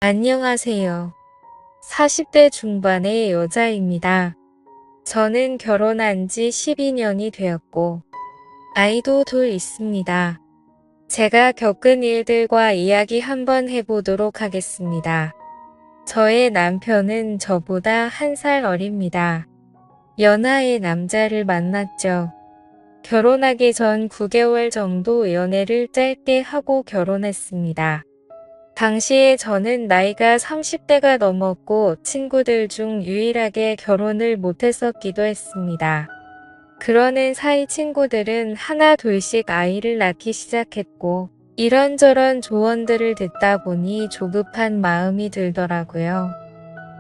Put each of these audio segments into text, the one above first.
안녕하세요. 40대 중반의 여자입니다. 저는 결혼한 지 12년이 되었고, 아이도 둘 있습니다. 제가 겪은 일들과 이야기 한번 해보도록 하겠습니다. 저의 남편은 저보다 1살 어립니다. 연하의 남자를 만났죠. 결혼하기 전 9개월 정도 연애를 짧게 하고 결혼했습니다. 당시에 저는 나이가 30대가 넘었고 친구들 중 유일하게 결혼을 못했었기도 했습니다. 그러는 사이 친구들은 하나 둘씩 아이를 낳기 시작했고 이런저런 조언들을 듣다 보니 조급한 마음이 들더라고요.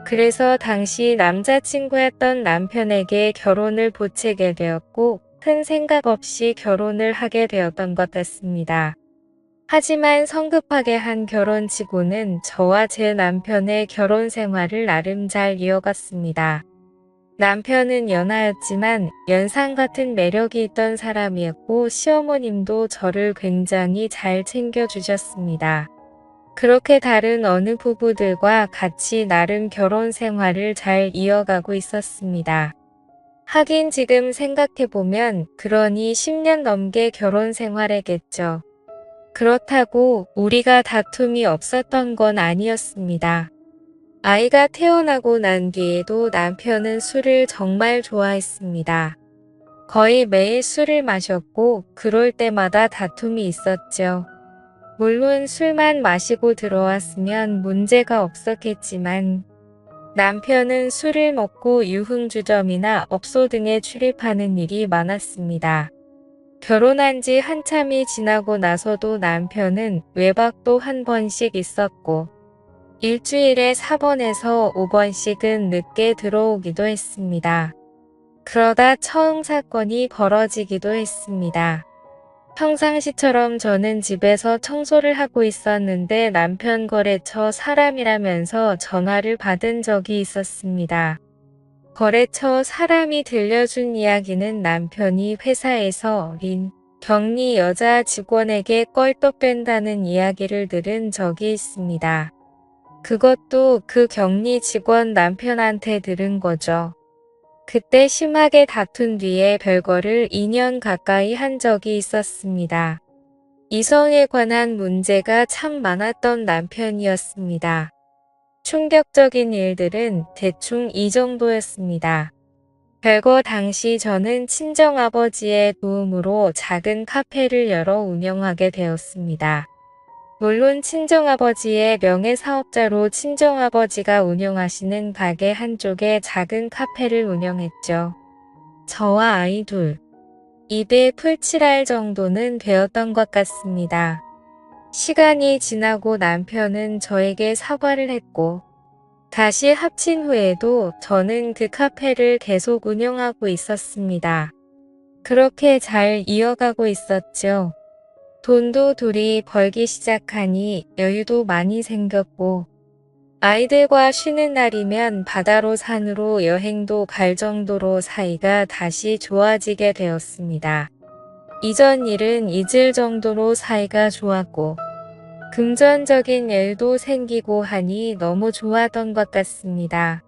그래서 당시 남자친구였던 남편에게 결혼을 보채게 되었고 큰 생각 없이 결혼을 하게 되었던 것 같습니다. 하지만 성급하게 한 결혼치고는 저와 제 남편의 결혼 생활을 나름 잘 이어갔습니다. 남편은 연하였지만 연상 같은 매력이 있던 사람이었고 시어머님도 저를 굉장히 잘 챙겨주셨습니다. 그렇게 다른 어느 부부들과 같이 나름 결혼 생활을 잘 이어가고 있었습니다. 하긴 지금 생각해보면 그러니 10년 넘게 결혼 생활했겠죠. 그렇다고 우리가 다툼이 없었던 건 아니었습니다. 아이가 태어나고 난 뒤에도 남편은 술을 정말 좋아했습니다. 거의 매일 술을 마셨고 그럴 때마다 다툼이 있었죠. 물론 술만 마시고 들어왔으면 문제가 없었겠지만 남편은 술을 먹고 유흥주점이나 업소 등에 출입하는 일이 많았습니다. 결혼한 지 한참이 지나고 나서도 남편은 외박도 한 번씩 있었고 일주일에 4번에서 5번씩은 늦게 들어오기도 했습니다. 그러다 처음 사건이 벌어지기도 했습니다. 평상시처럼 저는 집에서 청소를 하고 있었는데 남편 거래처 사람이라면서 전화를 받은 적이 있었습니다. 거래처 사람이 들려준 이야기는 남편이 회사에서 어린 격리 여자 직원에게 껄떡댄다는 이야기를 들은 적이 있습니다. 그것도 그 격리 직원 남편한테 들은 거죠. 그때 심하게 다툰 뒤에 별거를 2년 가까이 한 적이 있었습니다. 이성에 관한 문제가 참 많았던 남편이었습니다. 충격적인 일들은 대충 이 정도였습니다. 별거 당시 저는 친정아버지의 도움으로 작은 카페를 열어 운영하게 되었습니다. 물론 친정아버지의 명예사업자로 친정아버지가 운영하시는 가게 한쪽에 작은 카페를 운영했죠. 저와 아이 둘, 입에 풀칠할 정도는 되었던 것 같습니다. 시간이 지나고 남편은 저에게 사과를 했고 다시 합친 후에도 저는 그 카페를 계속 운영하고 있었습니다. 그렇게 잘 이어가고 있었죠. 돈도 둘이 벌기 시작하니 여유도 많이 생겼고 아이들과 쉬는 날이면 바다로 산으로 여행도 갈 정도로 사이가 다시 좋아지게 되었습니다. 이전 일은 잊을 정도로 사이가 좋았고 금전적인 일도 생기고 하니 너무 좋았던 것 같습니다.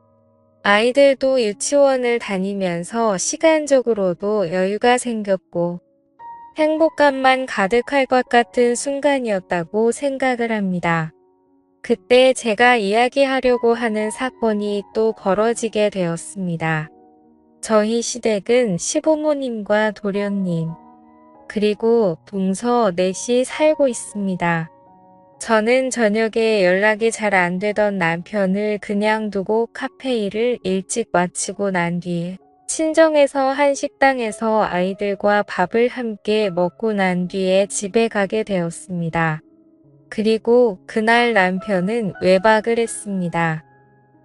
아이들도 유치원을 다니면서 시간적으로도 여유가 생겼고 행복감만 가득할 것 같은 순간이었다고 생각을 합니다. 그때 제가 이야기하려고 하는 사건이 또 벌어지게 되었습니다. 저희 시댁은 시부모님과 도련님, 그리고 동서 넷이 살고 있습니다. 저는 저녁에 연락이 잘 안 되던 남편을 그냥 두고 카페 일을 일찍 마치고 난 뒤에 친정에서 한 식당에서 아이들과 밥을 함께 먹고 난 뒤에 집에 가게 되었습니다. 그리고 그날 남편은 외박을 했습니다.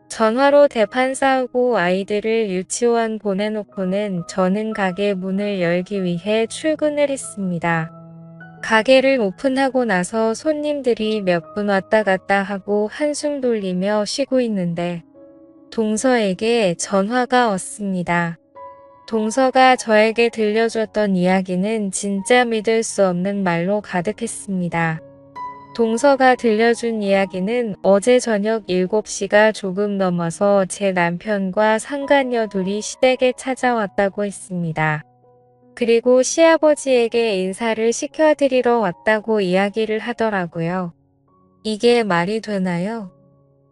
전화로 대판 싸우고 아이들을 유치원 보내놓고는 저는 가게 문을 열기 위해 출근을 했습니다. 가게를 오픈하고 나서 손님들이 몇 분 왔다 갔다 하고 한숨 돌리며 쉬고 있는데 동서에게 전화가 왔습니다. 동서가 저에게 들려줬던 이야기는 진짜 믿을 수 없는 말로 가득했습니다. 동서가 들려준 이야기는 어제 저녁 7시가 조금 넘어서 제 남편과 상간녀 둘이 시댁에 찾아왔다고 했습니다. 그리고 시아버지에게 인사를 시켜드리러 왔다고 이야기를 하더라고요. 이게 말이 되나요?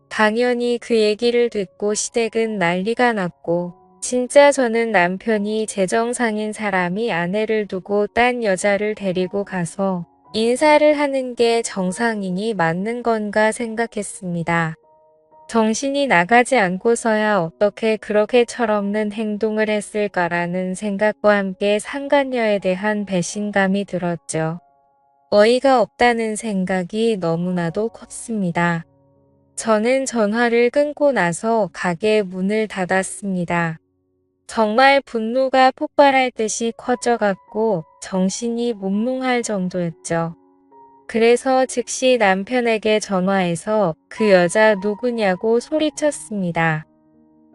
당연히 그 얘기를 듣고 시댁은 난리가 났고, 진짜 저는 남편이 제정상인 사람이 아내를 두고 딴 여자를 데리고 가서 인사를 하는 게 정상인이 맞는 건가 생각했습니다. 정신이 나가지 않고서야 어떻게 그렇게 철없는 행동을 했을까라는 생각과 함께 상간녀에 대한 배신감이 들었죠. 어이가 없다는 생각이 너무나도 컸습니다. 저는 전화를 끊고 나서 가게 문을 닫았습니다. 정말 분노가 폭발할 듯이 커져갔고 정신이 몽롱할 정도였죠. 그래서 즉시 남편에게 전화해서 그 여자 누구냐고 소리쳤습니다.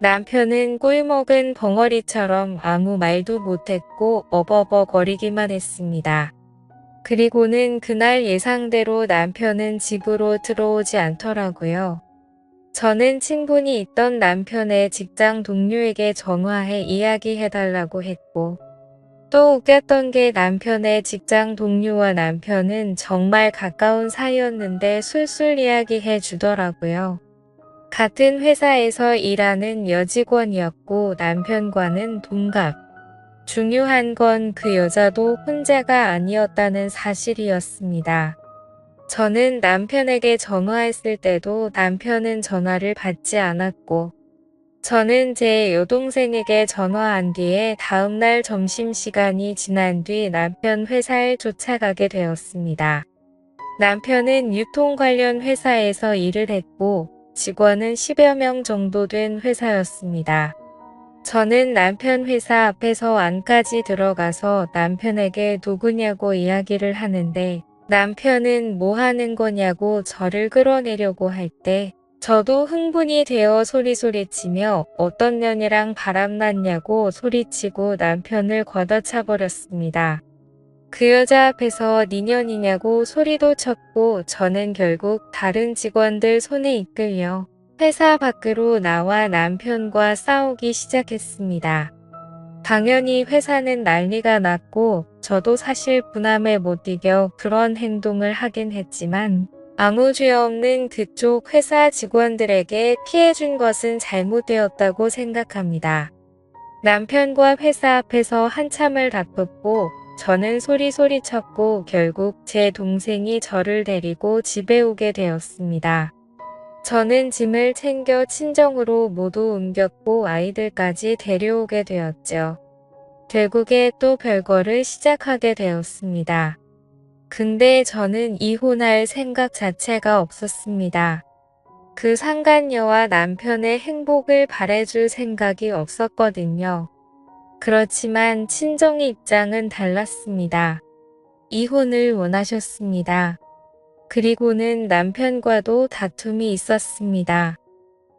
남편은 꿀먹은 벙어리처럼 아무 말도 못했고 어버버거리기만 했습니다. 그리고는 그날 예상대로 남편은 집으로 들어오지 않더라고요. 저는 친분이 있던 남편의 직장 동료에게 전화해 이야기해달라고 했고, 또 웃겼던 게 남편의 직장 동료와 남편은 정말 가까운 사이였는데 술술 이야기해 주더라고요. 같은 회사에서 일하는 여직원이었고 남편과는 동갑. 중요한 건 그 여자도 혼자가 아니었다는 사실이었습니다. 저는 남편에게 전화했을 때도 남편은 전화를 받지 않았고, 저는 제 여동생에게 전화한 뒤에 다음날 점심시간이 지난 뒤 남편 회사에 쫓아가게 되었습니다. 남편은 유통 관련 회사에서 일을 했고, 직원은 10여 명 정도 된 회사였습니다. 저는 남편 회사 앞에서 안까지 들어가서 남편에게 누구냐고 이야기를 하는데, 남편은 뭐 하는 거냐고 저를 끌어내려고 할 때, 저도 흥분이 되어 소리소리치며 어떤 년이랑 바람났냐고 소리치고 남편을 걷어차 버렸습니다. 그 여자 앞에서 네 년이냐고 소리도 쳤고 저는 결국 다른 직원들 손에 이끌려 회사 밖으로 나와 남편과 싸우기 시작했습니다. 당연히 회사는 난리가 났고 저도 사실 분함에 못 이겨 그런 행동을 하긴 했지만 아무 죄 없는 그쪽 회사 직원들에게 피해 준 것은 잘못되었다고 생각합니다. 남편과 회사 앞에서 한참을 다퉜고 저는 소리쳤고 결국 제 동생이 저를 데리고 집에 오게 되었습니다. 저는 짐을 챙겨 친정으로 모두 옮겼고 아이들까지 데려오게 되었죠. 결국에 또 별거를 시작하게 되었습니다. 근데 저는 이혼할 생각 자체가 없었습니다. 그 상간녀와 남편의 행복을 바래줄 생각이 없었거든요. 그렇지만 친정의 입장은 달랐습니다. 이혼을 원하셨습니다. 그리고는 남편과도 다툼이 있었습니다.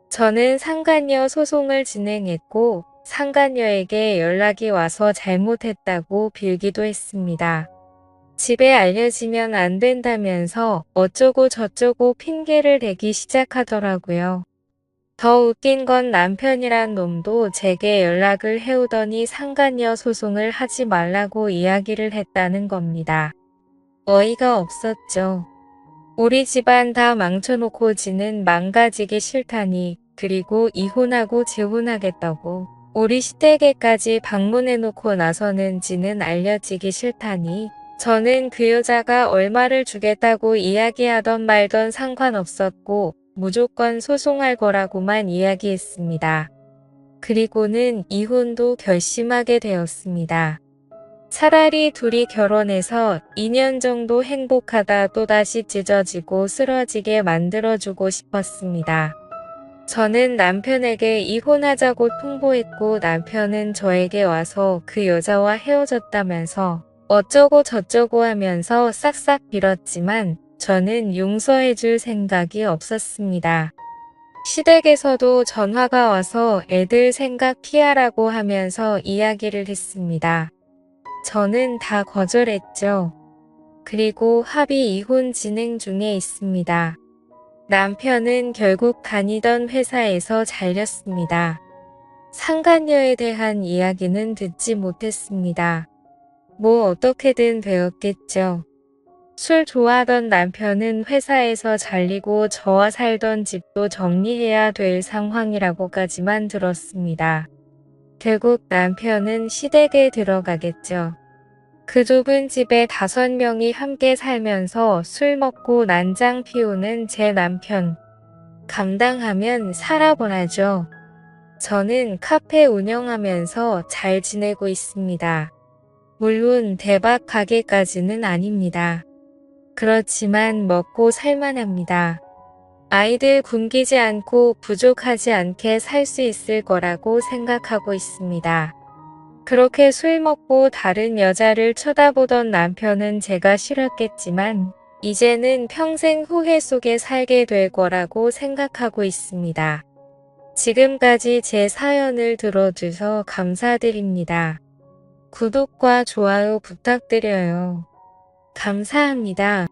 저는 상간녀 소송을 진행했고 상간녀에게 연락이 와서 잘못했다고 빌기도 했습니다. 집에 알려지면 안 된다면서 어쩌고 저쩌고 핑계를 대기 시작하더라고요. 더 웃긴 건 남편이란 놈도 제게 연락을 해오더니 상간녀 소송을 하지 말라고 이야기를 했다는 겁니다. 어이가 없었죠. 우리 집안 다 망쳐놓고 지는 망가지기 싫다니, 그리고 이혼하고 재혼하겠다고 우리 시댁에까지 방문해놓고 나서는 지는 알려지기 싫다니, 저는 그 여자가 얼마를 주겠다고 이야기하던 말던 상관없었고 무조건 소송할 거라고만 이야기했습니다. 그리고는 이혼도 결심하게 되었습니다. 차라리 둘이 결혼해서 2년 정도 행복하다 또다시 찢어지고 쓰러지게 만들어주고 싶었습니다. 저는 남편에게 이혼하자고 통보했고 남편은 저에게 와서 그 여자와 헤어졌다면서 어쩌고 저쩌고 하면서 싹싹 빌었지만 저는 용서해줄 생각이 없었습니다. 시댁에서도 전화가 와서 애들 생각 피하라고 하면서 이야기를 했습니다. 저는 다 거절했죠. 그리고 합의 이혼 진행 중에 있습니다. 남편은 결국 다니던 회사에서 잘렸습니다. 상간녀에 대한 이야기는 듣지 못했습니다. 뭐 어떻게든 되었겠죠. 술 좋아하던 남편은 회사에서 잘리고 저와 살던 집도 정리해야 될 상황이라고까지만 들었습니다. 결국 남편은 시댁에 들어가겠죠. 그 좁은 집에 5명이 함께 살면서 술 먹고 난장 피우는 제 남편. 감당하면 살아보라죠. 저는 카페 운영하면서 잘 지내고 있습니다. 물론 대박 가게까지는 아닙니다. 그렇지만 먹고 살만합니다. 아이들 굶기지 않고 부족하지 않게 살 수 있을 거라고 생각하고 있습니다. 그렇게 술 먹고 다른 여자를 쳐다보던 남편은 제가 싫었겠지만 이제는 평생 후회 속에 살게 될 거라고 생각하고 있습니다. 지금까지 제 사연을 들어주셔서 감사드립니다. 구독과 좋아요 부탁드려요. 감사합니다.